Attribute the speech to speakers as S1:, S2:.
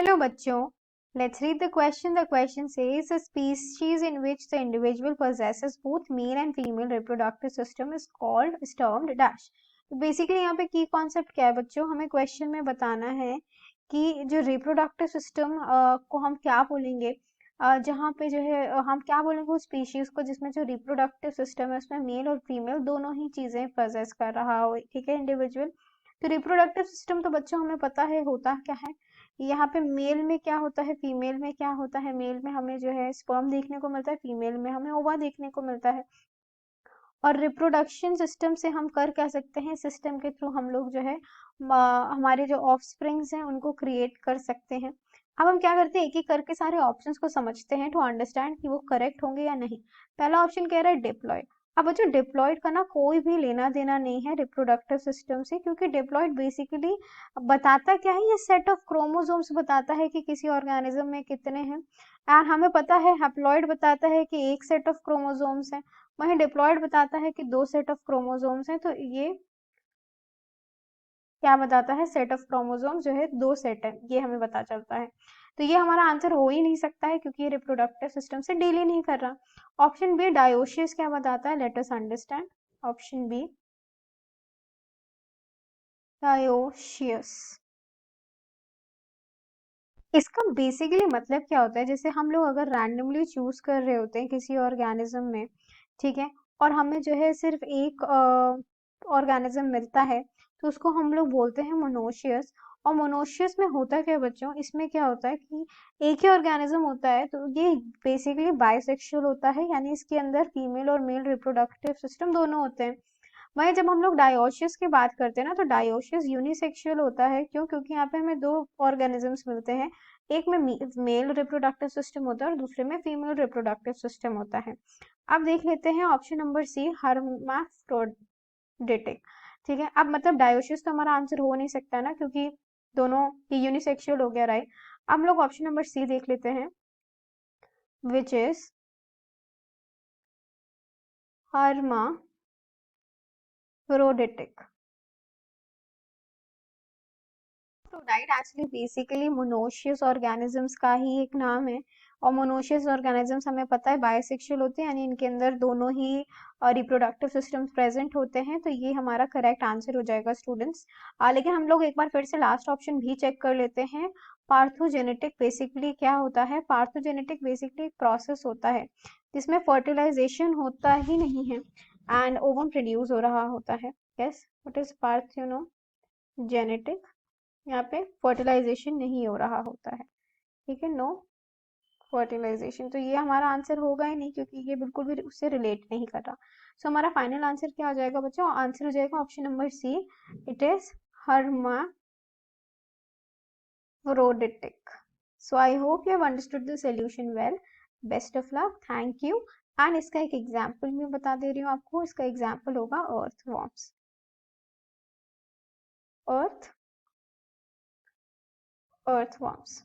S1: Hello बच्चों, let's read the question. The question says a species in which the individual possesses both male and female reproductive system is termed dash. तो basically यहाँ पे की concept क्या है बच्चों, हमें क्वेश्चन में बताना है कि जो रिप्रोडक्टिव सिस्टम को हम क्या बोलेंगे, जहाँ पे जो है हम क्या बोलेंगे उस स्पीशीज को जिसमें जो रिप्रोडक्टिव सिस्टम है उसमें मेल और फीमेल दोनों ही चीजें पोजेस कर रहा हो, ठीक है, इंडिविजुअल। तो रिप्रोडक्टिव सिस्टम तो बच्चों हमें पता है होता क्या है। यहाँ पे मेल में क्या होता है, फीमेल में क्या होता है। मेल में हमें जो है स्पर्म देखने को मिलता है, फीमेल में हमें ओवा देखने को मिलता है। और रिप्रोडक्शन सिस्टम से हम कर क्या सकते हैं, सिस्टम के थ्रू हम लोग जो है हमारे जो ऑफस्प्रिंग्स हैं उनको क्रिएट कर सकते हैं। अब हम क्या करते हैं, एक एक करके सारे ऑप्शंस को समझते हैं टू अंडरस्टैंड कि वो करेक्ट होंगे या नहीं। पहला ऑप्शन कह रहा है डिप्लॉय। अब बच्चों डिप्लॉयड का ना कोई भी लेना देना नहीं है रिप्रोडक्टिव सिस्टम से, क्योंकि डिप्लॉयड बेसिकली बताता क्या है, ये सेट ऑफ क्रोमोसोम्स बताता है कि किसी ऑर्गेनिज्म में कितने हैं। एंड हमें पता है हैप्लॉयड बताता है कि एक सेट ऑफ क्रोमोसोम्स है, वहीं डिप्लॉयड बताता है कि दो सेट ऑफ क्रोमोसोम्स हैं। तो ये क्या बताता है, सेट ऑफ क्रोमोसोम जो है दो सेट है, ये हमें पता चलता है। तो ये हमारा आंसर हो ही नहीं सकता है क्योंकि ये रिप्रोडक्टिव सिस्टम से डील ही नहीं कर रहा। ऑप्शन बी डायोशियस क्या बताता है, let us understand. Option B dioecious, इसका बेसिकली मतलब क्या होता है, जैसे हम लोग अगर रैंडमली चूज कर रहे होते हैं किसी ऑर्गेनिज्म में, ठीक है, और हमें जो है सिर्फ एक ऑर्गेनिज्म मिलता है तो उसको हम लोग बोलते हैं मोनोशियस। और मोनोशियस में होता क्या है बच्चों, इसमें क्या होता है कि एक ही ऑर्गेनिज्म होता है, तो ये बेसिकली बाइसेक्सुअल होता है, यानी इसके अंदर फीमेल और मेल रिप्रोडक्टिव सिस्टम दोनों होते हैं। वहीं जब हम लोग डायोशियस की बात करते हैं ना, तो डायोशियस यूनिसेक्सुअल होता है। क्यों? क्योंकि यहाँ पे हमें दो ऑर्गेनिजम्स मिलते हैं, एक में मेल रिप्रोडक्टिव सिस्टम होता है और दूसरे में फीमेल रिप्रोडक्टिव सिस्टम होता है। अब देख लेते हैं ऑप्शन नंबर सी, हर्माफ्रोडिटिक। ठीक है, अब मतलब डायोशियस तो हमारा आंसर हो नहीं सकता ना, क्योंकि दोनों ही यूनिसेक्सुअल हो गया, राइट। अब हम लोग ऑप्शन नंबर सी देख लेते हैं, विच इज हर्माफ्रोडिटिक। तो right, actually basically monoecious organisms का ही एक नाम है। और मोनोशियस ऑर्गेनिजम्स हमें पता है बायोसेक्सुअल होते हैं, यानी इनके अंदर दोनों ही रिप्रोडक्टिव सिस्टम्स प्रेजेंट होते हैं। तो ये हमारा करेक्ट आंसर हो जाएगा स्टूडेंट्स। लेकिन हम लोग एक बार फिर से लास्ट ऑप्शन भी चेक कर लेते हैं। पार्थोजेनेटिक बेसिकली क्या होता है, पार्थोजेनेटिक बेसिकली एक प्रोसेस होता है जिसमें फर्टिलाइजेशन होता ही नहीं है एंड ओवम प्रोड्यूस हो रहा होता है। यस, व्हाट इज पार्थेनोजेनेटिक, यहाँ पे फर्टिलाइजेशन नहीं हो रहा होता है, ठीक है, नो फर्टिलाइजेशन। तो ये हमारा आंसर होगा ही नहीं क्योंकि ये बिल्कुल भी उससे रिलेट नहीं कर रहा। सो हमारा फाइनल आंसर क्या हो जाएगा बच्चों, आंसर हो जाएगा option number C, it is hermaphroditic. So I hope you have understood the solution well. Best of luck, thank you. And इसका एक एग्जाम्पल मैं बता दे रही हूँ आपको, इसका एग्जाम्पल होगा अर्थवॉर्म्स। अर्थ अर्थवॉर्म्स